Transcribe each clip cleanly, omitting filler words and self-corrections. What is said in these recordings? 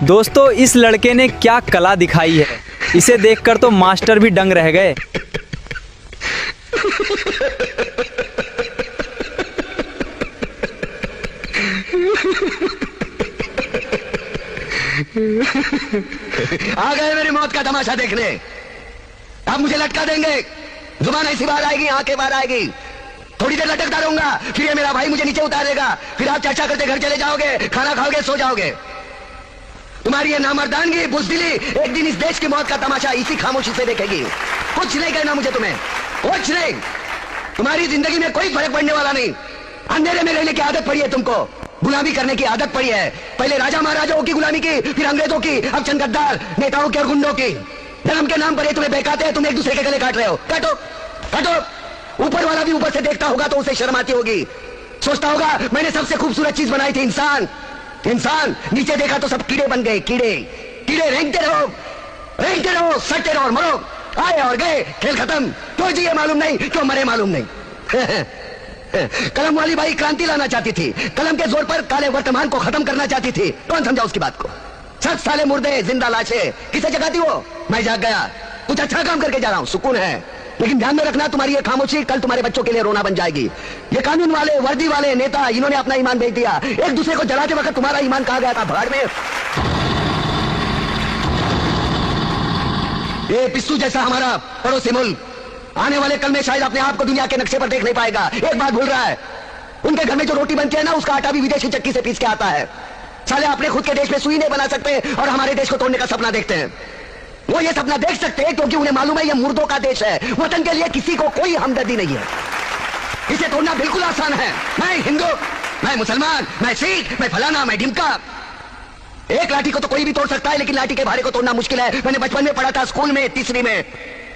दोस्तों इस लड़के ने क्या कला दिखाई है, इसे देखकर तो मास्टर भी दंग रह गए। आ गए मेरी मौत का तमाशा देखने। अब मुझे लटका देंगे, जुबान ऐसी बाहर आएगी, आंखें बाहर आएगी, थोड़ी देर लटकता रहूंगा, फिर ये मेरा भाई मुझे नीचे उतारेगा, फिर आप चर्चा करते घर चले जाओगे, खाना खाओगे, सो जाओगे। तुम्हारी ये नामर्दानगी, बुज़दिली एक दिन इस देश की मौत का तमाशा इसी खामोशी से देखेगी। कुछ नहीं कहना मुझे तुम्हें, कुछ नहीं। तुम्हारी जिंदगी में कोई फर्क पड़ने वाला नहीं। अंधेरे में रहने की आदत पड़ी है तुमको, गुलामी करने की आदत पड़ी है। पहले राजा महाराजाओं की गुलामी की, फिर अंग्रेजों की, अब चंद गद्दार नेताओं के और गुंडों की। धर्म के नाम पर ये तुम्हें बहकाते हैं, तुम एक दूसरे के गले काट रहे हो। काटो काटो। ऊपर वाला भी ऊपर से देखता होगा तो उसे शर्म आती होगी, सोचता होगा मैंने सबसे खूबसूरत चीज बनाई थी, इंसान। इंसान नीचे देखा तो सब कीड़े बन गए, कीड़े कीड़े। रेंगते रहो, सटते रहो और मरो। आए और गए, खेल खत्म। क्यों जिए मालूम नहीं, क्यों मरे मालूम नहीं। कलम वाली बाई क्रांति लाना चाहती थी, कलम के जोर पर काले वर्तमान को खत्म करना चाहती थी। कौन समझा उसकी बात को? सब साले मुर्दे, जिंदा लाशें। किसे जगाती वो? मैं जाग गया, कुछ अच्छा काम करके जा रहा हूं, सुकून है। लेकिन ध्यान में रखना, तुम्हारी ये खामोशी कल तुम्हारे बच्चों के लिए रोना बन जाएगी। ये कानून वाले, वर्दी वाले नेता, इन्होंने अपना ईमान बेच दिया। एक दूसरे को जलाते वक्त तुम्हारा ईमान कहां गया था? भाड़ में। ये पिस्सू जैसा हमारा पड़ोसी मुल्क आने वाले कल में शायद अपने आप को दुनिया के नक्शे पर देख नहीं पाएगा। एक बात भूल रहा है, उनके घर में जो रोटी बनती है ना, उसका आटा भी विदेशी चक्की से पीस के आता है। साले अपने खुद के देश में सुई नहीं बना सकते और हमारे देश को तोड़ने का सपना देखते हैं। वो ये सपना देख सकते हैं क्योंकि उन्हें मालूम है ये मुर्दों का देश है। वतन के लिए किसी को कोई हमदर्दी नहीं है। इसे तोड़ना बिल्कुल आसान है। मैं हिंदू, मैं मुसलमान, मैं सिख, मैं फलाना, मैं ढिमका। एक लाठी को तो कोई भी तोड़ सकता है, लेकिन लाठी के भारे को तोड़ना मुश्किल है। मैंने बचपन में पढ़ा था, स्कूल में, तीसरी में।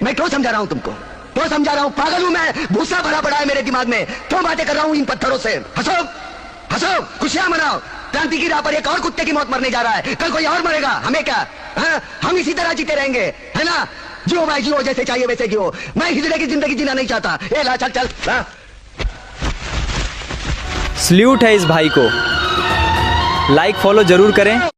मैं क्यों समझा रहा हूं तुमको? क्यों समझा रहा हूं? पागल हूं मैं? भूसा भरा पड़ा है मेरे दिमाग में। क्यों बातें कर रहा हूं इन पत्थरों से? हंसो हंसो, खुशियां मनाओ। क्रांति की राह पर एक और कुत्ते की मौत मरने जा रहा है, कल कोई और मरेगा। हमें क्या? हम इसी तरह जीते रहेंगे, है ना? जियो भाई जियो, जैसे चाहिए वैसे जियो। मैं हिजड़े की जिंदगी जीना नहीं चाहता। ए ला, चल चल ला। सल्यूट है इस भाई को, लाइक फॉलो जरूर करें।